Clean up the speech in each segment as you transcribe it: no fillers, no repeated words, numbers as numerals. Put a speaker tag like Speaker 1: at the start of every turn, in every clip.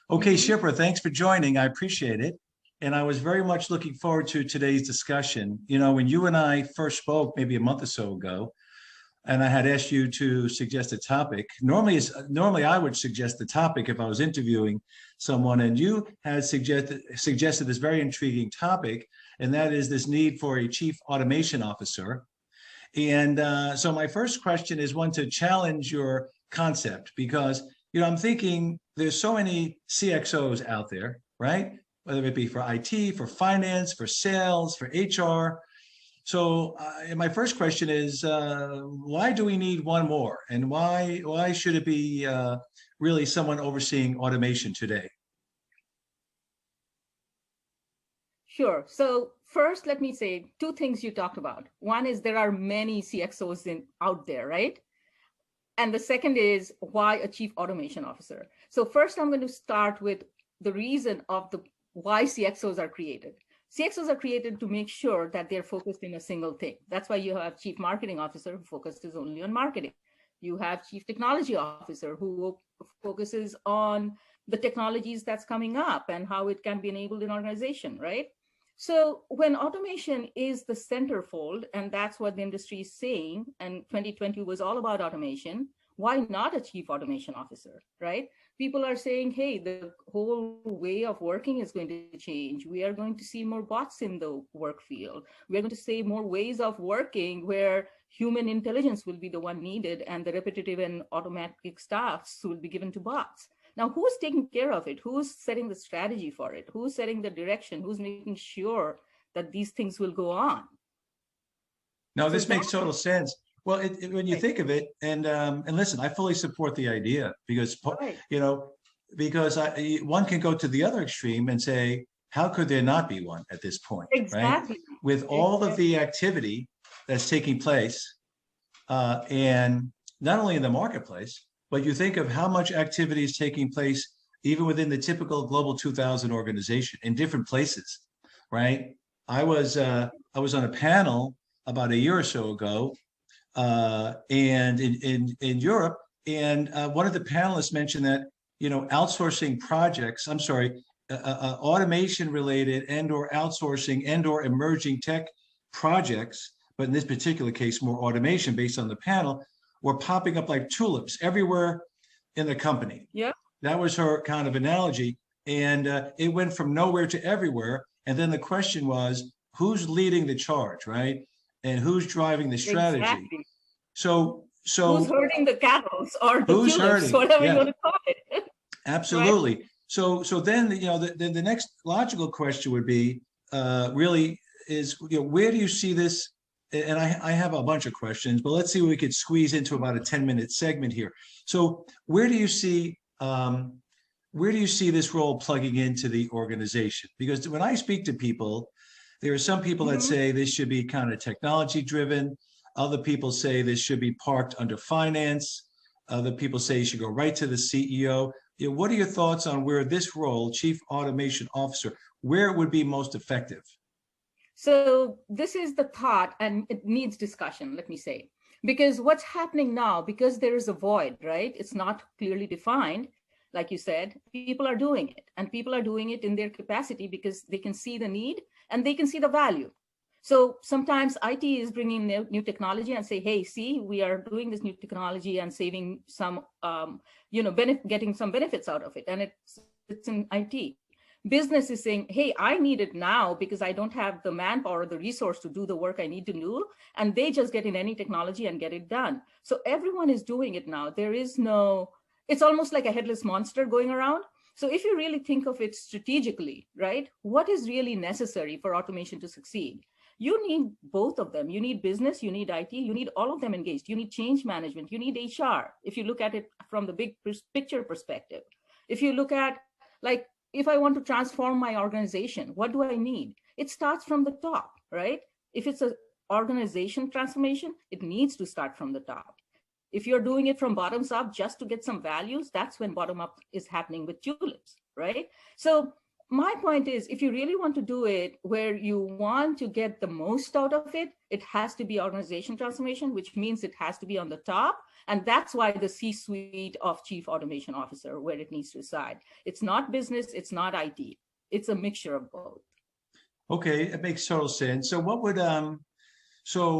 Speaker 1: Okay, Shipra, thanks for joining. I appreciate it. And I was very much looking forward to today's discussion. You know, when you and I first spoke maybe a month or so ago, and I had asked you to suggest a topic. Normally I would suggest the topic if I was interviewing someone, and you had suggested this very intriguing topic, and that is this need for a chief automation officer. And so my first question is one to challenge your concept because I'm thinking there's so many CXOs out there, right? Whether it be for IT, for finance, for sales, for HR. So my first question is, why do we need one more, and why should it be really someone overseeing automation today?
Speaker 2: Sure. So first, let me say two things you talked about. One is there are many CXOs out there, right? And the second is why a chief automation officer. So first, I'm going to start with the reason of why CXOs are created. CXOs are created to make sure that they're focused in a single thing. That's why you have chief marketing officer who focuses only on marketing. You have chief technology officer who focuses on the technologies that's coming up and how it can be enabled in organization, right? So when automation is the centerfold, and that's what the industry is saying, and 2020 was all about automation, why not a chief automation officer, right? People are saying, hey, the whole way of working is going to change. We are going to see more bots in the work field. We're going to see more ways of working where human intelligence will be the one needed and the repetitive and automatic tasks will be given to bots. Now, who's taking care of it? Who's setting the strategy for it? Who's setting the direction? Who's making sure that these things will go on?
Speaker 1: No, this makes total sense. Well, when you think of it, and listen, I fully support the idea because because one can go to the other extreme and say, how could there not be one at this point, right? With all of the activity that's taking place, and not only in the marketplace, but you think of how much activity is taking place even within the typical Global 2000 organization in different places, right? I was on a panel about a year or so ago, and in Europe, and one of the panelists mentioned that outsourcing projects, automation related and/or outsourcing and/or emerging tech projects, but in this particular case, more automation based on the panel, were popping up like tulips everywhere in the company.
Speaker 2: Yeah,
Speaker 1: that was her kind of analogy, and it went from nowhere to everywhere. And then the question was, who's leading the charge, right? And who's driving the strategy?
Speaker 2: Exactly.
Speaker 1: So
Speaker 2: who's herding the camels or the
Speaker 1: who's
Speaker 2: tulips,
Speaker 1: herding?
Speaker 2: whatever you want to call it.
Speaker 1: Absolutely. Right? So then the next logical question would be really is where do you see this? And I have a bunch of questions, but let's see what we could squeeze into about a 10-minute segment here. So where do you see this role plugging into the organization? Because when I speak to people, there are some people that say this should be kind of technology driven. Other people say this should be parked under finance. Other people say you should go right to the CEO. What are your thoughts on where this role, Chief Automation Officer, where it would be most effective?
Speaker 2: So this is the thought, and it needs discussion, let me say, because what's happening now, because there is a void, right? It's not clearly defined. Like you said, people are doing it, and people are doing it in their capacity because they can see the need and they can see the value. So sometimes IT is bringing new technology and say, hey, see, we are doing this new technology and saving some, getting some benefits out of it. And it's in IT. Business is saying, hey, I need it now because I don't have the manpower or the resource to do the work I need to do. And they just get in any technology and get it done. So everyone is doing it now. It's almost like a headless monster going around. So if you really think of it strategically, right, what is really necessary for automation to succeed? You need both of them. You need business, you need IT, you need all of them engaged. You need change management, you need HR. If you look at it from the big picture perspective, if you look at if I want to transform my organization, what do I need? It starts from the top, right? If it's an organization transformation, it needs to start from the top. If you're doing it from bottoms up just to get some values, that's when bottom up is happening with tulips, right? So my point is, if you really want to do it where you want to get the most out of it, it has to be organization transformation, which means it has to be on the top. And that's why the C-suite of chief automation officer, where it needs to reside. It's not business, it's not IT. It's a mixture of both.
Speaker 1: Okay, it makes total sense. So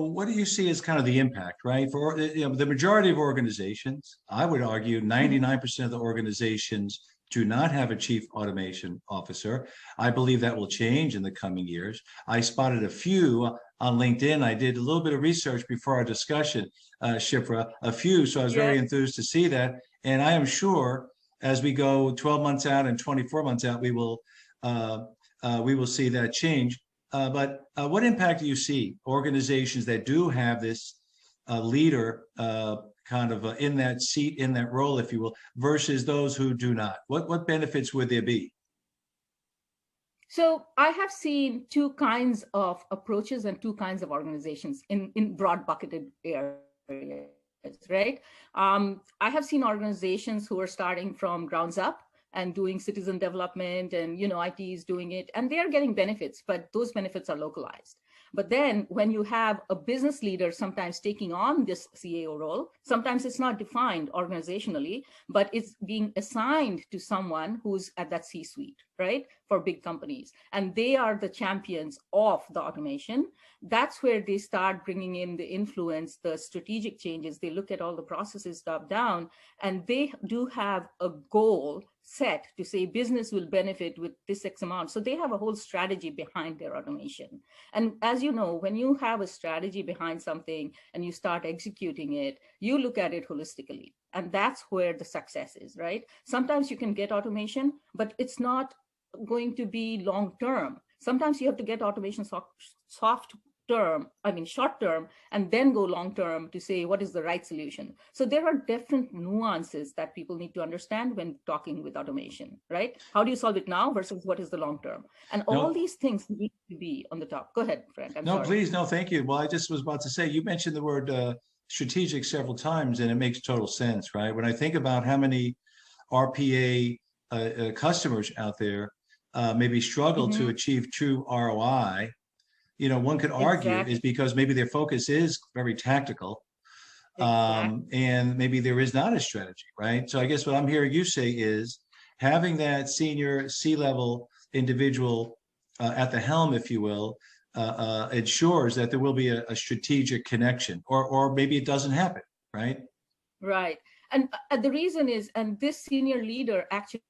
Speaker 1: what do you see as kind of the impact, right? For the majority of organizations, I would argue 99% of the organizations do not have a chief automation officer. I believe that will change in the coming years. I spotted a few on LinkedIn. I did a little bit of research before our discussion, Shipra, a few. So I was very enthused to see that. And I am sure as we go 12 months out and 24 months out, we will see that change. But what impact do you see organizations that do have this leader kind of in that seat, in that role, if you will, versus those who do not? What benefits would there be?
Speaker 2: So I have seen two kinds of approaches and two kinds of organizations in broad bucketed areas, right? I have seen organizations who are starting from grounds up and doing citizen development, and IT is doing it, and they are getting benefits, but those benefits are localized. But then when you have a business leader sometimes taking on this CAO role, sometimes it's not defined organizationally, but it's being assigned to someone who's at that C-suite, right? For big companies. And they are the champions of the automation. That's where they start bringing in the influence, the strategic changes. They look at all the processes top down, and they do have a goal set to say business will benefit with this X amount. So they have a whole strategy behind their automation. And as you know, when you have a strategy behind something and you start executing it, you look at it holistically. And that's where the success is, right? Sometimes you can get automation, but it's not going to be long term. Sometimes you have to get automation short term, and then go long term to say what is the right solution. So there are different nuances that people need to understand when talking with automation, right? How do you solve it now versus what is the long term? And all these things need to be on the top. Go ahead, Frank. I'm sorry.
Speaker 1: Please. No, thank you. Well, I just was about to say, you mentioned the word strategic several times, and it makes total sense, right? When I think about how many RPA customers out there maybe struggle to achieve true ROI, one could argue is because maybe their focus is very tactical, and maybe there is not a strategy, right? So I guess what I'm hearing you say is having that senior C-level individual at the helm, if you will, ensures that there will be a strategic connection, or maybe it doesn't happen, right?
Speaker 2: Right. And the reason is, and this senior leader actually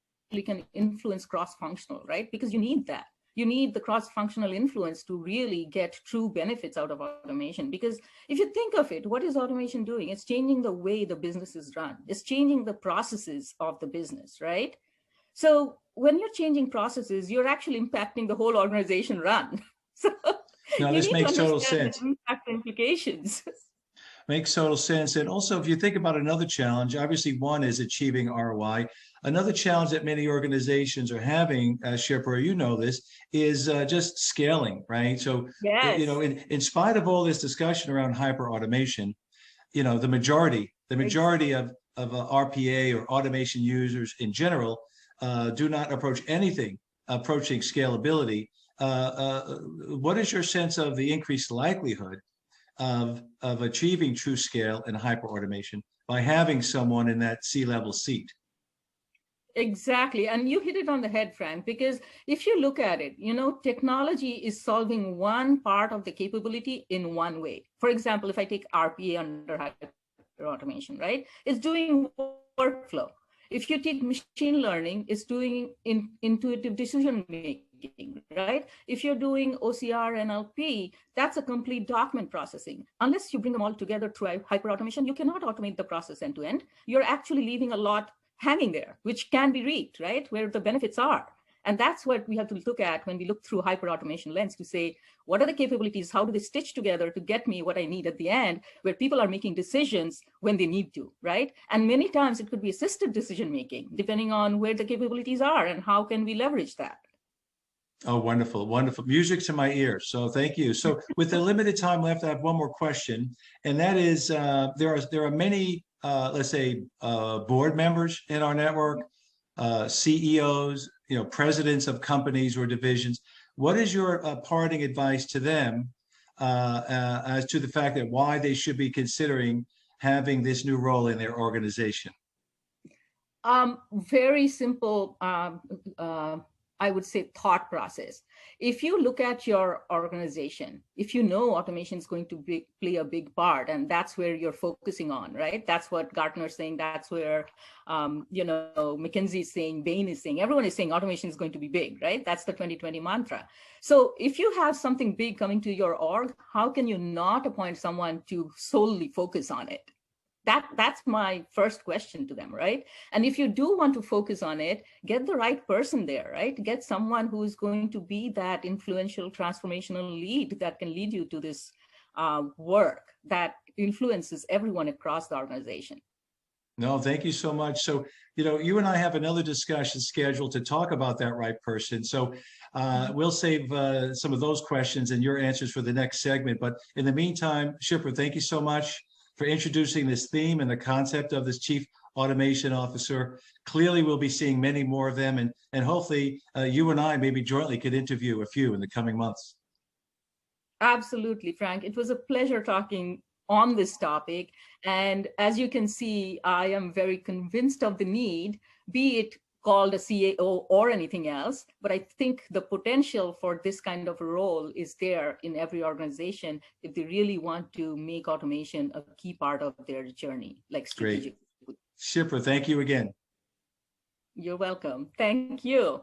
Speaker 2: can influence cross-functional, right? Because you need that. You need the cross-functional influence to really get true benefits out of automation. Because if you think of it, what is automation doing? It's changing the way the business is run. It's changing the processes of the business, right? So when you're changing processes, you're actually impacting the whole organization run. So
Speaker 1: no, this makes total sense.
Speaker 2: The impact implications.
Speaker 1: Makes total sense. And also, if you think about another challenge, obviously one is achieving ROI. Another challenge that many organizations are having, Shipra, you know this, is just scaling, right? So, in spite of all this discussion around hyper automation, the majority of RPA or automation users in general do not approach anything approaching scalability. What is your sense of the increased likelihood of achieving true scale and hyper automation by having someone in that C-level seat?
Speaker 2: Exactly. And you hit it on the head, Frank, because if you look at it, technology is solving one part of the capability in one way. For example, if I take RPA under hyper automation, right? It's doing workflow. If you take machine learning, it's doing intuitive decision making, right? If you're doing OCR and NLP, that's a complete document processing. Unless you bring them all together through hyperautomation, you cannot automate the process end to end. You're actually leaving a lot hanging there, which can be reaped, right? Where the benefits are. And that's what we have to look at when we look through hyperautomation lens to say, what are the capabilities? How do they stitch together to get me what I need at the end, where people are making decisions when they need to, right? And many times it could be assisted decision making, depending on where the capabilities are and how can we leverage that.
Speaker 1: Oh, wonderful, wonderful. Music to my ears. So thank you. So with the limited time left, I have one more question. And that is, there are many, let's say, board members in our network, CEOs, presidents of companies or divisions. What is your parting advice to them as to the fact that why they should be considering having this new role in their organization?
Speaker 2: Very simple, I would say, thought process. If you look at your organization, if you know automation is going to play a big part, and that's where you're focusing on, right? That's what Gartner's saying. That's where, McKinsey is saying, Bain is saying, everyone is saying automation is going to be big, right? That's the 2020 mantra. So if you have something big coming to your org, how can you not appoint someone to solely focus on it? That's my first question to them, right? And if you do want to focus on it, get the right person there, right? Get someone who is going to be that influential transformational lead that can lead you to this work that influences everyone across the organization.
Speaker 1: No, thank you so much. So, you and I have another discussion scheduled to talk about that right person. So we'll save some of those questions and your answers for the next segment. But in the meantime, Shipra, thank you so much for introducing this theme and the concept of this Chief Automation Officer. Clearly, we'll be seeing many more of them, and hopefully you and I maybe jointly could interview a few in the coming months.
Speaker 2: Absolutely, Frank. It was a pleasure talking on this topic. And as you can see, I am very convinced of the need, be it called a CAO or anything else. But I think the potential for this kind of a role is there in every organization if they really want to make automation a key part of their journey, like strategic.
Speaker 1: Great. Shipra, thank you again.
Speaker 2: You're welcome. Thank you.